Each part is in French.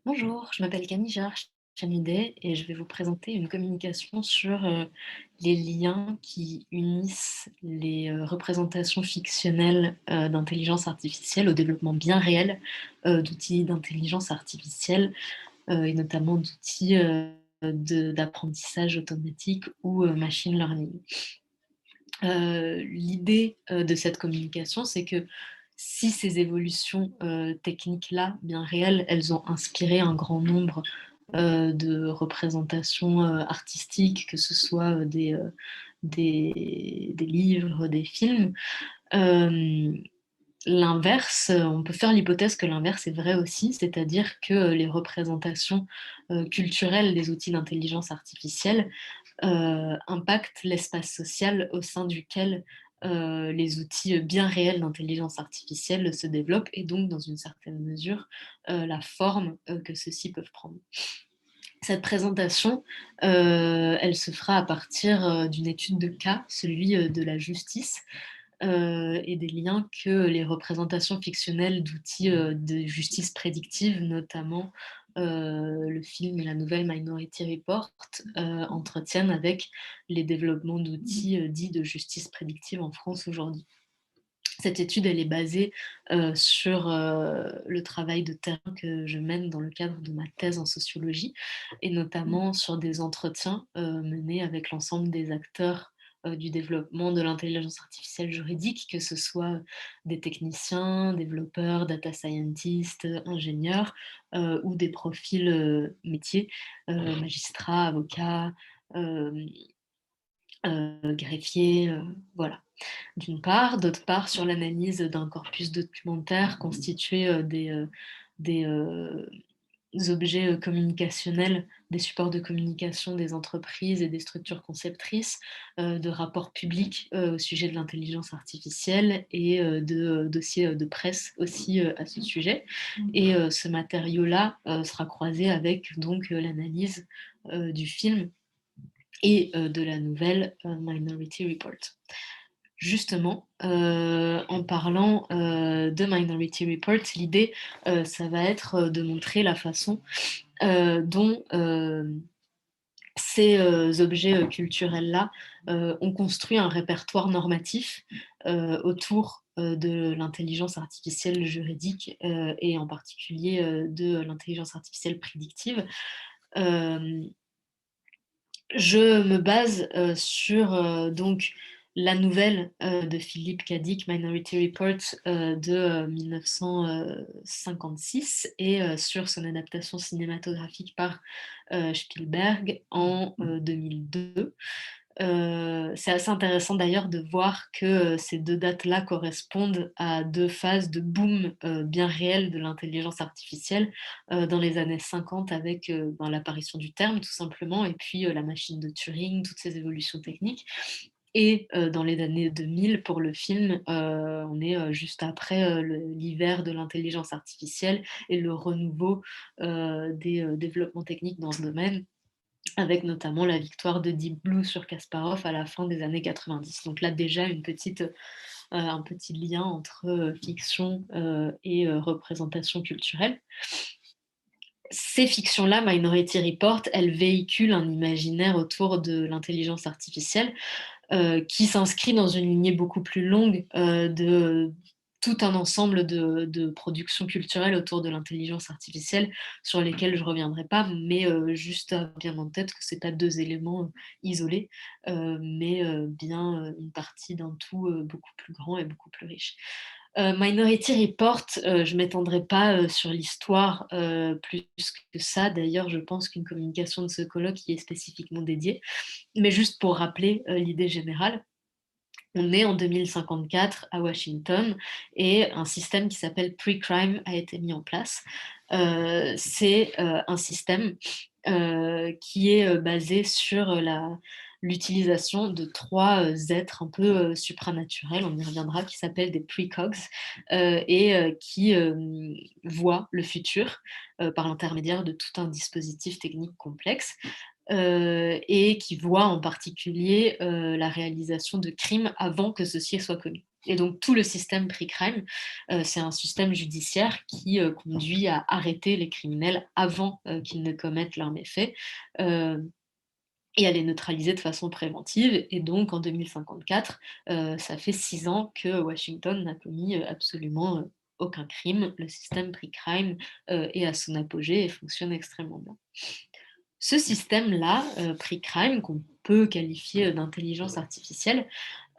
Bonjour, je m'appelle Camille Gérard-Chanudet et je vais vous présenter une communication sur les liens qui unissent les représentations fictionnelles d'intelligence artificielle au développement bien réel d'outils d'intelligence artificielle et notamment d'outils d'apprentissage automatique ou machine learning. L'idée de cette communication, c'est que si ces évolutions techniques-là, bien réelles, elles ont inspiré un grand nombre de représentations artistiques, que ce soit des livres, des films. Euh, L'inverse, on peut faire l'hypothèse que l'inverse est vrai aussi, c'est-à-dire que les représentations culturelles des outils d'intelligence artificielle impactent l'espace social au sein duquel les outils bien réels d'intelligence artificielle se développent et donc, dans une certaine mesure, la forme que ceux-ci peuvent prendre. Cette présentation, elle se fera à partir d'une étude de cas, celui de la justice, et des liens que les représentations fictionnelles d'outils de justice prédictive, notamment le film et la nouvelle Minority Report, entretiennent avec les développements d'outils dits de justice prédictive en France aujourd'hui. Cette étude, elle est basée sur le travail de terrain que je mène dans le cadre de ma thèse en sociologie, et notamment sur des entretiens menés avec l'ensemble des acteurs du développement de l'intelligence artificielle juridique, que ce soit des techniciens, développeurs, data scientists, ingénieurs, ou des profils métiers, magistrats, avocats, euh, greffiers, voilà, d'une part. D'autre part, sur l'analyse d'un corpus documentaire constitué des objets communicationnels, des supports de communication des entreprises et des structures conceptrices, de rapports publics au sujet de l'intelligence artificielle et de dossiers de presse aussi à ce sujet. Et ce matériau-là sera croisé avec donc l'analyse du film et de la nouvelle Minority Report. Justement, en parlant de Minority Report, l'idée, ça va être de montrer la façon dont ces objets culturels-là ont construit un répertoire normatif autour de l'intelligence artificielle juridique et en particulier de l'intelligence artificielle prédictive. Euh, je me base sur donc la nouvelle de Philippe Cadic, Minority Report de 1956, et sur son adaptation cinématographique par Spielberg en 2002. C'est assez intéressant d'ailleurs de voir que ces deux dates-là correspondent à deux phases de boom bien réelles de l'intelligence artificielle dans les années 50 avec l'apparition du terme tout simplement, et puis la machine de Turing, toutes ces évolutions techniques. Et dans les années 2000, pour le film, on est juste après l'hiver de l'intelligence artificielle et le renouveau des développements techniques dans ce domaine, avec notamment la victoire de Deep Blue sur Kasparov à la fin des années 90. Donc là déjà un petit lien entre fiction et représentation culturelle. Ces fictions-là, Minority Report, elles véhiculent un imaginaire autour de l'intelligence artificielle qui s'inscrit dans une lignée beaucoup plus longue de tout un ensemble de productions culturelles autour de l'intelligence artificielle sur lesquelles je ne reviendrai pas, mais juste à bien en tête que ce n'est pas deux éléments isolés, mais bien une partie d'un tout beaucoup plus grand et beaucoup plus riche. Minority Report, je ne m'étendrai pas sur l'histoire plus que ça. D'ailleurs, je pense qu'une communication de ce colloque y est spécifiquement dédiée. Mais juste pour rappeler l'idée générale, on est en 2054 à Washington et un système qui s'appelle Pre-Crime a été mis en place. C'est un système qui est basé sur l'utilisation de trois êtres un peu supranaturels, on y reviendra, qui s'appellent des precogs et qui voient le futur par l'intermédiaire de tout un dispositif technique complexe et qui voit en particulier la réalisation de crimes avant que ceci soit commis. Et donc tout le système pre-crime, c'est un système judiciaire qui, conduit à arrêter les criminels avant, qu'ils ne commettent leurs méfaits, heu et à les neutraliser de façon préventive. Et donc en 2054, ça fait 6 ans que Washington n'a commis, absolument, aucun crime. Le système pre-crime, est à son apogée et fonctionne extrêmement bien. Ce système-là, pre-crime, qu'on peut qualifier, d'intelligence artificielle,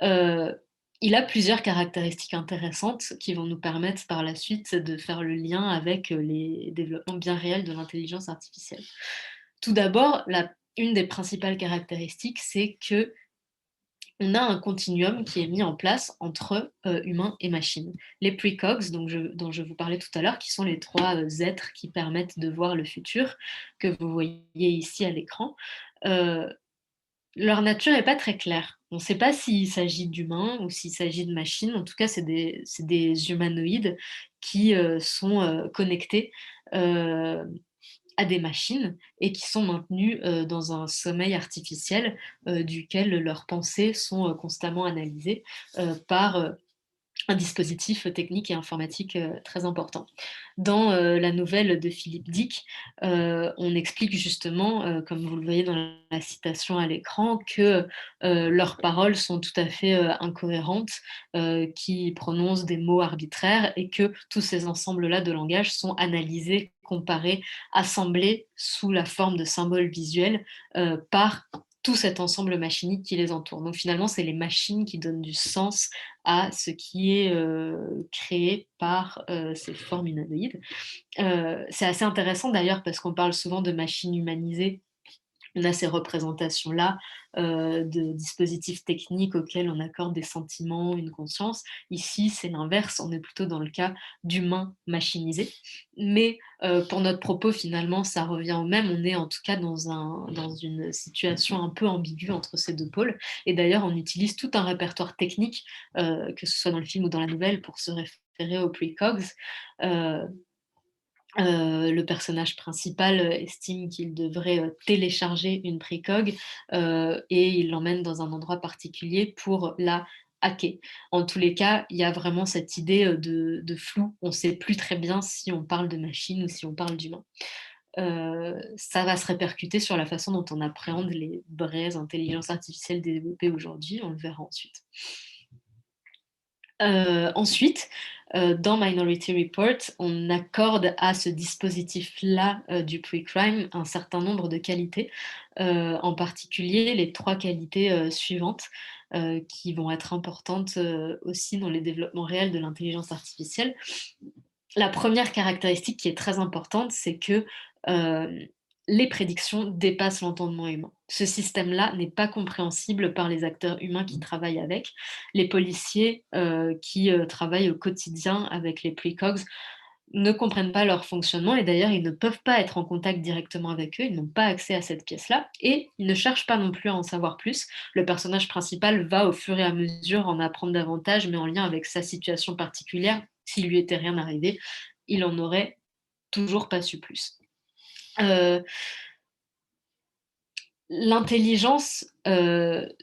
Heu, il a plusieurs caractéristiques intéressantes qui vont nous permettre par la suite de faire le lien avec, les développements bien réels de l'intelligence artificielle. Tout d'abord, la une des principales caractéristiques, c'est qu'on a un continuum qui est mis en place entre, humains et machines. Les precogs, dont je vous parlais tout à l'heure, qui sont les 3 êtres qui permettent de voir le futur, que vous voyez ici à l'écran, heu leur nature est pas très claire. On ne sait pas s'il s'agit d'humains ou s'il s'agit de machines. En tout cas, c'est des humanoïdes qui, sont, connectés, heu, à des machines et qui sont maintenus, dans un sommeil artificiel, duquel leurs pensées sont, constamment analysées, par, un dispositif technique et informatique, très important. Dans, la nouvelle de Philippe Dick, on explique justement, comme vous le voyez dans la citation à l'écran, que, leurs paroles sont tout à fait, incohérentes, qu'ils prononcent des mots arbitraires et que tous ces ensembles-là de langage sont analysés, comparés, assemblés sous la forme de symboles visuels, par tout cet ensemble machinique qui les entoure. Donc finalement, c'est les machines qui donnent du sens à ce qui est, créé par, ces formes humanoïdes. C'est assez intéressant d'ailleurs parce qu'on parle souvent de machines humanisées. On a ces représentations-là, de dispositifs techniques auxquels on accorde des sentiments, une conscience. Ici, c'est l'inverse, on est plutôt dans le cas d'humains machinisés. Mais, pour notre propos, finalement, ça revient au même. On est en tout cas dans une situation un peu ambiguë entre ces 2 pôles. Et d'ailleurs, on utilise tout un répertoire technique, que ce soit dans le film ou dans la nouvelle, pour se référer aux precogs. Heu le personnage principal, estime qu'il devrait, télécharger une précog, et il l'emmène dans un endroit particulier pour la hacker. En tous les cas, il y a vraiment cette idée, de flou. On ne sait plus très bien si on parle de machine ou si on parle d'humain. Ça va se répercuter sur la façon dont on appréhende les vraies intelligences artificielles développées aujourd'hui, on le verra ensuite. Ensuite, dans Minority Report, on accorde à ce dispositif-là, du pre-crime un certain nombre de qualités, en particulier les 3 qualités, suivantes, qui vont être importantes, aussi dans les développements réels de l'intelligence artificielle. La première caractéristique qui est très importante, c'est que, hem, les prédictions dépassent l'entendement humain. Ce système-là n'est pas compréhensible par les acteurs humains qui travaillent avec. Les policiers, qui, travaillent au quotidien avec les precogs ne comprennent pas leur fonctionnement et d'ailleurs, ils ne peuvent pas être en contact directement avec eux, ils n'ont pas accès à cette pièce-là et ils ne cherchent pas non plus à en savoir plus. Le personnage principal va au fur et à mesure en apprendre davantage, mais en lien avec sa situation particulière. S'il lui était rien arrivé, il en aurait toujours pas su plus. Heu, L'intelligence,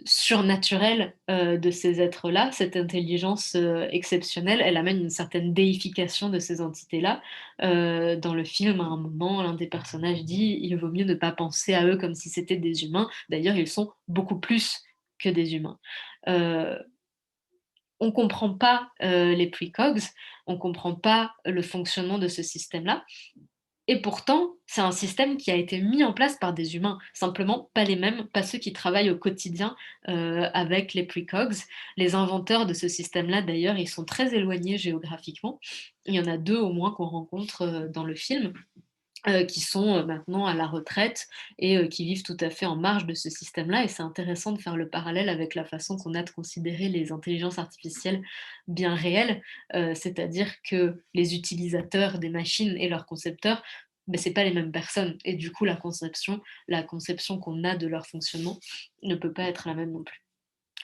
surnaturelle, de ces êtres-là, cette intelligence, exceptionnelle, elle amène une certaine déification de ces entités-là. Dans le film, à un moment, l'un des personnages dit: «Il vaut mieux ne pas penser à eux comme si c'était des humains». D'ailleurs, ils sont beaucoup plus que des humains. Heu, on comprend pas, les precogs, on comprend pas le fonctionnement de ce système-là. Et pourtant, c'est un système qui a été mis en place par des humains, simplement pas les mêmes, pas ceux qui travaillent au quotidien, avec les precogs. Les inventeurs de ce système-là, d'ailleurs, ils sont très éloignés géographiquement. Il y en a 2 au moins qu'on rencontre, dans le film, qui sont, maintenant à la retraite et qui vivent tout à fait en marge de ce système-là et c'est intéressant de faire le parallèle avec la façon qu'on a de considérer les intelligences artificielles bien réelles, c'est-à-dire que les utilisateurs des machines et leurs concepteurs, beh, c'est pas les mêmes personnes et du coup la conception qu'on a de leur fonctionnement ne peut pas être la même non plus.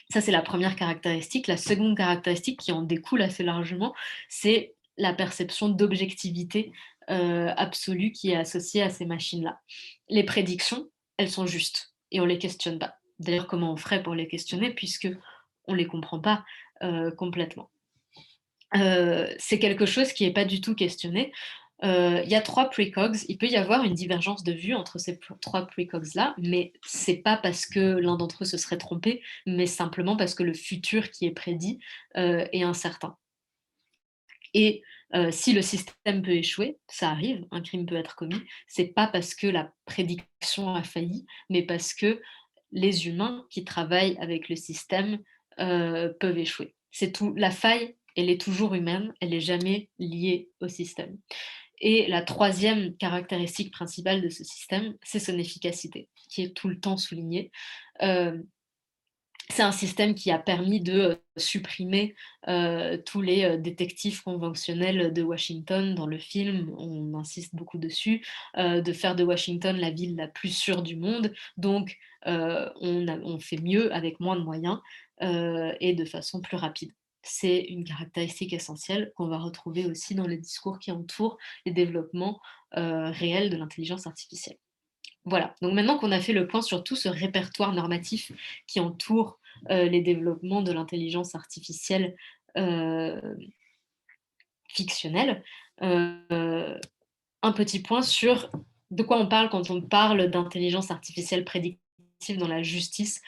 Ça, c'est la première caractéristique. La seconde caractéristique qui en découle assez largement, c'est la perception d'objectivité, absolue qui est associée à ces machines-là. Les prédictions, elles sont justes et on les questionne pas. D'ailleurs, comment on ferait pour les questionner puisque on les comprend pas, complètement. c'est quelque chose qui n'est pas du tout questionné. Il y a 3 precogs, il peut y avoir une divergence de vue entre ces 3 precogs-là, mais c'est pas parce que l'un d'entre eux se serait trompé, mais simplement parce que le futur qui est prédit, est incertain. Et si le système peut échouer, ça arrive, un crime peut être commis, c'est pas parce que la prédiction a failli, mais parce que les humains qui travaillent avec le système, peuvent échouer. C'est tout. La faille, elle est toujours humaine, elle est jamais liée au système. Et la troisième caractéristique principale de ce système, c'est son efficacité, qui est tout le temps soulignée. Hem C'est un système qui a permis de, supprimer, tous les, détectives conventionnels de Washington dans le film, on insiste beaucoup dessus, de faire de Washington la ville la plus sûre du monde. Donc, on fait mieux avec moins de moyens, et de façon plus rapide. C'est une caractéristique essentielle qu'on va retrouver aussi dans les discours qui entourent les développements, réels de l'intelligence artificielle. Voilà, donc maintenant qu'on a fait le point sur tout ce répertoire normatif qui entoure, les développements de l'intelligence artificielle, heu, fictionnelle, un petit point sur de quoi on parle quand on parle d'intelligence artificielle prédictive dans la justice,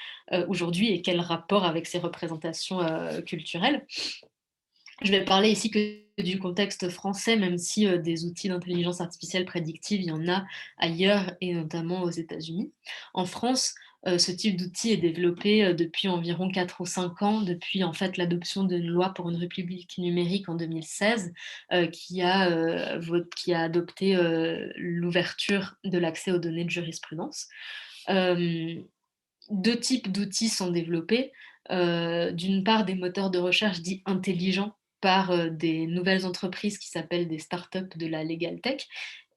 aujourd'hui et quel rapport avec ces représentations, culturelles. Je vais parler ici que du contexte français, même si, des outils d'intelligence artificielle prédictive, il y en a ailleurs et notamment aux États-Unis. En France, ce type d'outil est développé, depuis environ 4 ou 5 ans, depuis en fait l'adoption d'une loi pour une république numérique en 2016, qui a adopté, l'ouverture de l'accès aux données de jurisprudence. Hem 2 types d'outils sont développés. D'une part, des moteurs de recherche dits intelligents par, des nouvelles entreprises qui s'appellent des startups de la legal tech,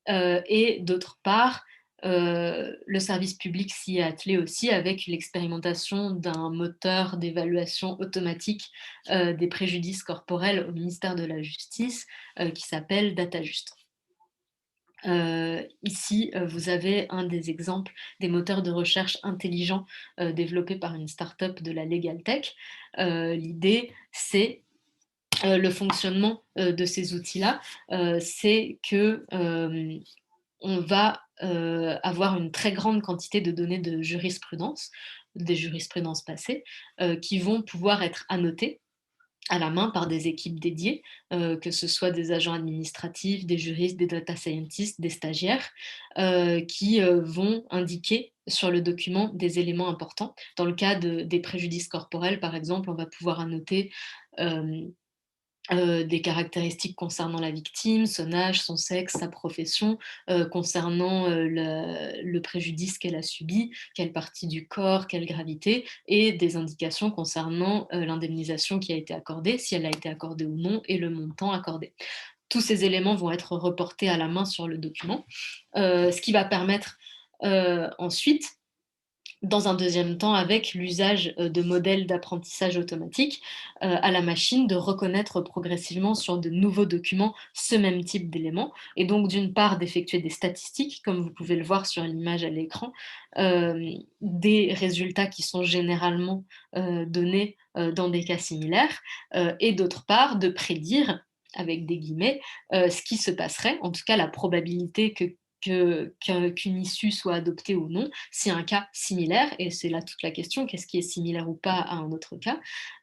et d'autre part, le service public s'y est attelé aussi avec l'expérimentation d'un moteur d'évaluation automatique, des préjudices corporels au ministère de la Justice, qui s'appelle DataJust. Ici, vous avez un des exemples des moteurs de recherche intelligents, développés par une start-up de la legal tech. L'idée, c'est, le fonctionnement, de ces outils-là, c'est que, on va, avoir une très grande quantité de données de jurisprudence, des jurisprudences passées, qui vont pouvoir être annotées à la main par des équipes dédiées, que ce soit des agents administratifs, des juristes, des data scientists, des stagiaires, qui, vont indiquer sur le document des éléments importants. Dans le cas des préjudices corporels, par exemple, on va pouvoir annoter, hem des caractéristiques concernant la victime, son âge, son sexe, sa profession, concernant, le préjudice qu'elle a subi, quelle partie du corps, quelle gravité et des indications concernant, l'indemnisation qui a été accordée, si elle a été accordée ou non et le montant accordé. Tous ces éléments vont être reportés à la main sur le document, ce qui va permettre, ensuite dans un deuxième temps, avec l'usage, de modèles d'apprentissage automatique, à la machine de reconnaître progressivement sur de nouveaux documents ce même type d'éléments et donc d'une part d'effectuer des statistiques, comme vous pouvez le voir sur l'image à l'écran, des résultats qui sont généralement, donnés, dans des cas similaires, et d'autre part de prédire, avec des guillemets, ce qui se passerait, en tout cas la probabilité qu'une issue soit adoptée ou non, si un cas similaire, et c'est là toute la question, qu'est-ce qui est similaire ou pas à un autre cas,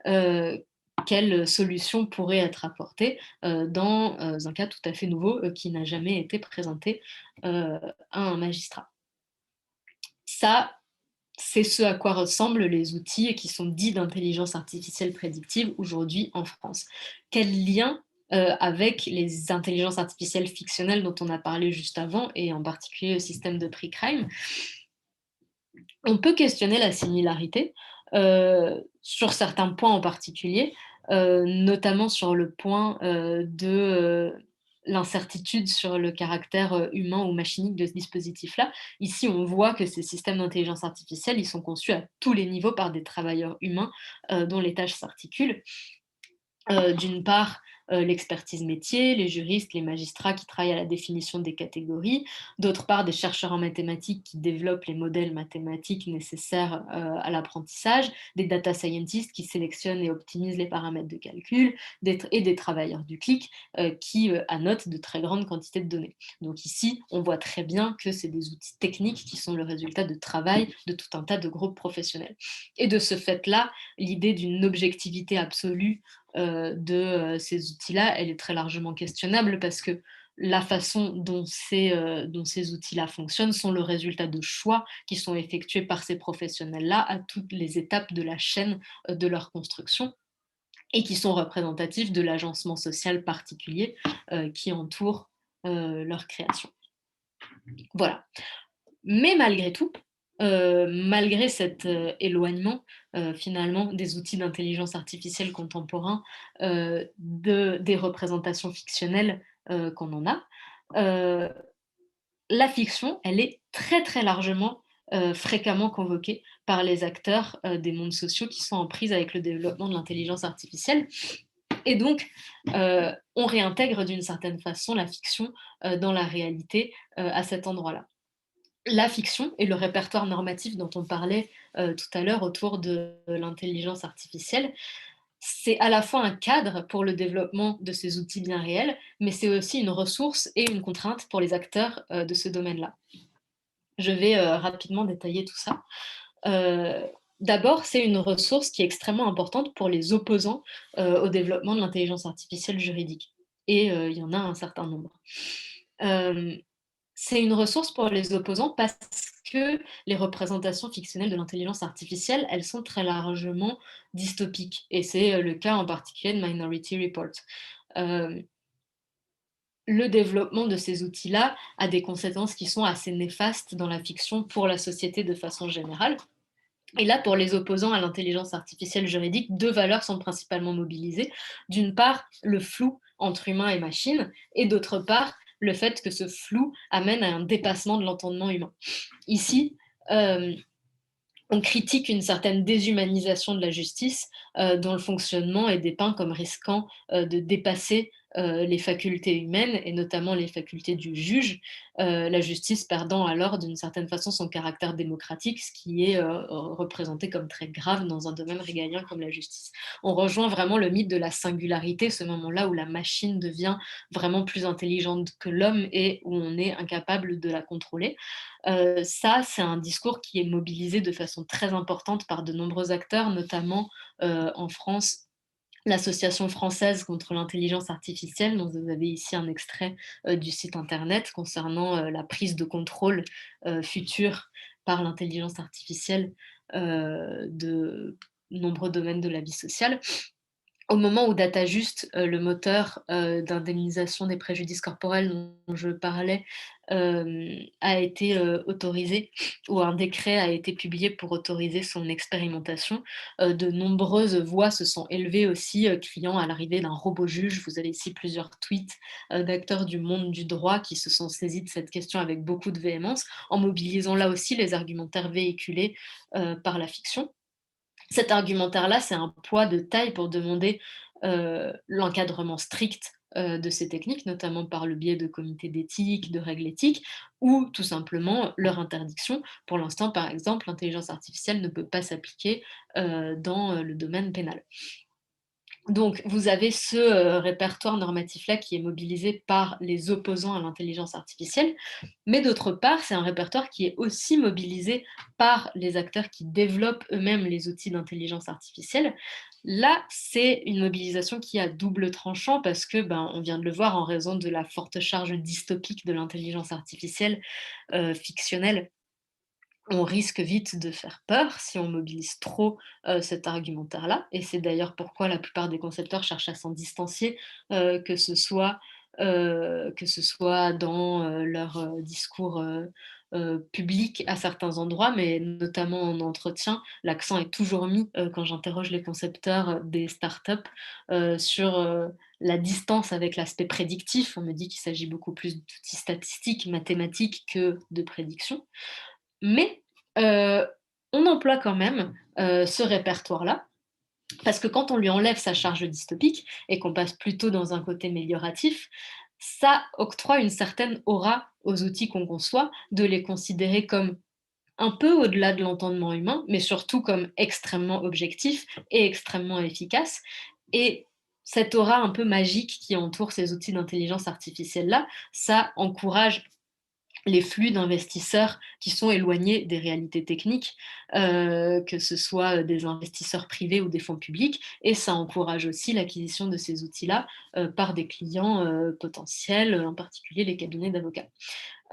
heu, quelle solution pourrait être apportée, dans, un cas tout à fait nouveau, qui n'a jamais été présenté, à un magistrat. Ça, c'est ce à quoi ressemblent les outils qui sont dits d'intelligence artificielle prédictive aujourd'hui en France. Quel lien, avec les intelligences artificielles fictionnelles dont on a parlé juste avant et en particulier le système de pre-crime? On peut questionner la similarité, sur certains points en particulier, notamment sur le point, l'incertitude sur le caractère, humain ou machinique de ce dispositif-là. Ici, on voit que ces systèmes d'intelligence artificielle, ils sont conçus à tous les niveaux par des travailleurs humains, dont les tâches s'articulent. D'une part, l'expertise métier, les juristes, les magistrats qui travaillent à la définition des catégories, d'autre part des chercheurs en mathématiques qui développent les modèles mathématiques nécessaires à l'apprentissage, des data scientists qui sélectionnent et optimisent les paramètres de calcul, et des travailleurs du clic qui annotent de très grandes quantités de données. Donc ici, on voit très bien que c'est des outils techniques qui sont le résultat de travail de tout un tas de groupes professionnels. Et de ce fait-là, l'idée d'une objectivité absolue de ces outils-là, elle est très largement questionnable parce que la façon dont ces outils-là fonctionnent sont le résultat de choix qui sont effectués par ces professionnels-là à toutes les étapes de la chaîne de leur construction et qui sont représentatifs de l'agencement social particulier qui entoure leur création. Voilà. Mais malgré tout, malgré cet éloignement finalement des outils d'intelligence artificielle contemporains des représentations fictionnelles qu'on en a, euh, la fiction, elle est très très largement, fréquemment convoquée par les acteurs des mondes sociaux qui sont en prise avec le développement de l'intelligence artificielle. Et donc, on réintègre d'une certaine façon la fiction dans la réalité à cet endroit-là. La fiction et le répertoire normatif dont on parlait tout à l'heure autour de l'intelligence artificielle, c'est à la fois un cadre pour le développement de ces outils bien réels, mais c'est aussi une ressource et une contrainte pour les acteurs de ce domaine-là. Je vais rapidement détailler tout ça. Euh, D'abord, c'est une ressource qui est extrêmement importante pour les opposants au développement de l'intelligence artificielle juridique. Et il y en a un certain nombre. Euh, c'est une ressource pour les opposants parce que les représentations fictionnelles de l'intelligence artificielle, elles sont très largement dystopiques. Et c'est le cas en particulier de Minority Report. Euh, le développement de ces outils-là a des conséquences qui sont assez néfastes dans la fiction pour la société de façon générale. Et là, pour les opposants à l'intelligence artificielle juridique, deux valeurs sont principalement mobilisées. D'une part, le flou entre humain et machine, et d'autre part, le fait que ce flou amène à un dépassement de l'entendement humain. Ici, euh, on critique une certaine déshumanisation de la justice dont le fonctionnement est dépeint comme risquant de dépasser les facultés humaines et notamment les facultés du juge, la justice perdant alors d'une certaine façon son caractère démocratique, ce qui est représenté comme très grave dans un domaine régalien comme la justice. On rejoint vraiment le mythe de la singularité, ce moment-là où la machine devient vraiment plus intelligente que l'homme et où on est incapable de la contrôler. Ça, c'est un discours qui est mobilisé de façon très importante par de nombreux acteurs, notamment en France, l'Association française contre l'intelligence artificielle, dont vous avez ici un extrait du site internet concernant la prise de contrôle future par l'intelligence artificielle de nombreux domaines de la vie sociale. Au moment où DataJust, le moteur d'indemnisation des préjudices corporels dont je parlais, a été autorisé, ou un décret a été publié pour autoriser son expérimentation, de nombreuses voix se sont élevées aussi, criant à l'arrivée d'un robot juge. Vous avez ici plusieurs tweets d'acteurs du monde du droit qui se sont saisis de cette question avec beaucoup de véhémence, en mobilisant là aussi les argumentaires véhiculés par la fiction. Cet argumentaire-là, c'est un poids de taille pour demander l'encadrement strict de ces techniques, notamment par le biais de comités d'éthique, de règles éthiques, ou tout simplement leur interdiction. Pour l'instant, par exemple, l'intelligence artificielle ne peut pas s'appliquer dans le domaine pénal. Donc, vous avez ce répertoire normatif-là qui est mobilisé par les opposants à l'intelligence artificielle, mais d'autre part, c'est un répertoire qui est aussi mobilisé par les acteurs qui développent eux-mêmes les outils d'intelligence artificielle. Là, c'est une mobilisation qui a double tranchant parce que, on vient de le voir en raison de la forte charge dystopique de l'intelligence artificielle fictionnelle, on risque vite de faire peur si on mobilise trop cet argumentaire-là. Et c'est d'ailleurs pourquoi la plupart des concepteurs cherchent à s'en distancier, que ce soit dans leur discours public à certains endroits, mais notamment en entretien. L'accent est toujours mis, quand j'interroge les concepteurs des startups, sur la distance avec l'aspect prédictif. On me dit qu'il s'agit beaucoup plus d'outils statistiques, mathématiques que de prédiction. Mais on emploie quand même ce répertoire-là Parce que quand on lui enlève sa charge dystopique et qu'on passe plutôt dans un côté amélioratif, ça octroie une certaine aura aux outils qu'on conçoit, de les considérer comme un peu au-delà de l'entendement humain, mais surtout comme extrêmement objectifs et extrêmement efficaces. Et cette aura un peu magique qui entoure ces outils d'intelligence artificielle-là, ça encourage les flux d'investisseurs qui sont éloignés des réalités techniques, que ce soit des investisseurs privés ou des fonds publics, et ça encourage aussi l'acquisition de ces outils-là par des clients potentiels, en particulier les cabinets d'avocats.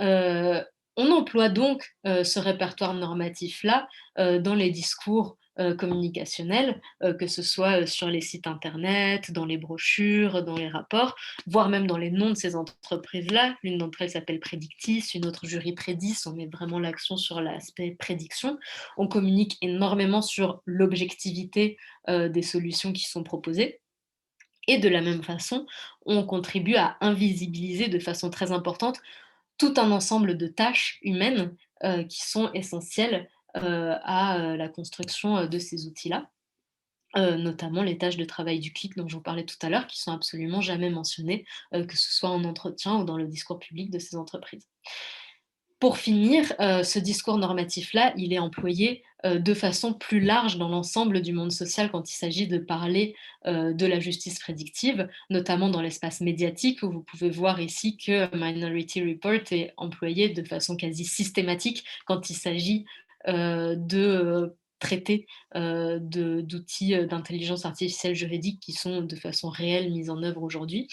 Heu, on emploie donc ce répertoire normatif-là dans les discours communicationnels, que ce soit sur les sites internet, dans les brochures, dans les rapports, voire même dans les noms de ces entreprises-là. L'une d'entre elles s'appelle Predictis, une autre Jury Predis, on met vraiment l'accent sur l'aspect prédiction. On communique énormément sur l'objectivité des solutions qui sont proposées. Et de la même façon, on contribue à invisibiliser de façon très importante tout un ensemble de tâches humaines qui sont essentielles à la construction de ces outils-là, notamment les tâches de travail du clic dont je vous parlais tout à l'heure, qui sont absolument jamais mentionnées, que ce soit en entretien ou dans le discours public de ces entreprises. Pour finir, ce discours normatif-là, il est employé de façon plus large dans l'ensemble du monde social quand il s'agit de parler de la justice prédictive, notamment dans l'espace médiatique, où vous pouvez voir ici que Minority Report est employé de façon quasi systématique quand il s'agit de traiter d'outils d'intelligence artificielle juridique qui sont de façon réelle mis en œuvre aujourd'hui.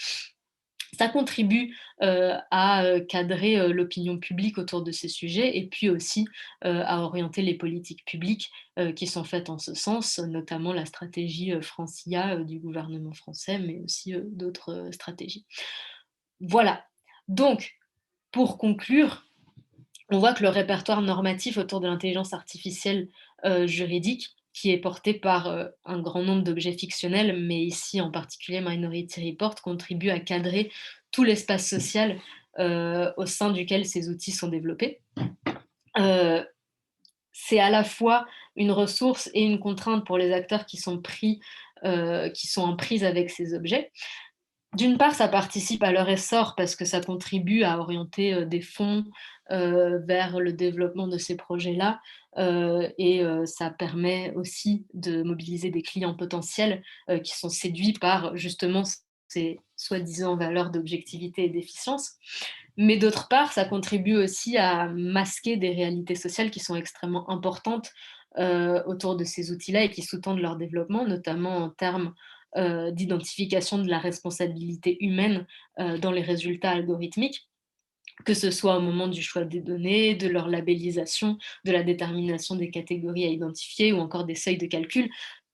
Ça contribue à cadrer l'opinion publique autour de ces sujets et puis aussi à orienter les politiques publiques qui sont faites en ce sens, notamment la stratégie Francia du gouvernement français, mais aussi d'autres stratégies. Voilà. Donc, pour conclure, on voit que le répertoire normatif autour de l'intelligence artificielle juridique, qui est porté par un grand nombre d'objets fictionnels, mais ici en particulier Minority Report, contribue à cadrer tout l'espace social au sein duquel ces outils sont développés. Euh, c'est à la fois une ressource et une contrainte pour les acteurs qui sont en prise avec ces objets. D'une part, ça participe à leur essor parce que ça contribue à orienter des fonds vers le développement de ces projets-là et ça permet aussi de mobiliser des clients potentiels qui sont séduits par justement ces soi-disant valeurs d'objectivité et d'efficience. Mais d'autre part, ça contribue aussi à masquer des réalités sociales qui sont extrêmement importantes autour de ces outils-là et qui sous-tendent leur développement, notamment en termes d'identification de la responsabilité humaine dans les résultats algorithmiques, que ce soit au moment du choix des données, de leur labellisation, de la détermination des catégories à identifier ou encore des seuils de calcul.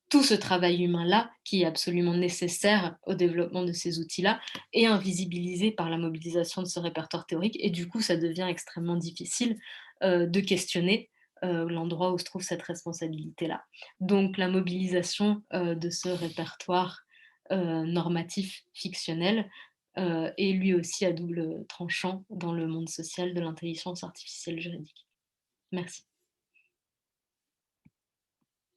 Tout ce travail humain-là, qui est absolument nécessaire au développement de ces outils-là, est invisibilisé par la mobilisation de ce répertoire théorique et du coup, ça devient extrêmement difficile de questionner l'endroit où se trouve cette responsabilité-là. Donc la mobilisation de ce répertoire normatif fictionnel est lui aussi à double tranchant dans le monde social de l'intelligence artificielle juridique. Merci.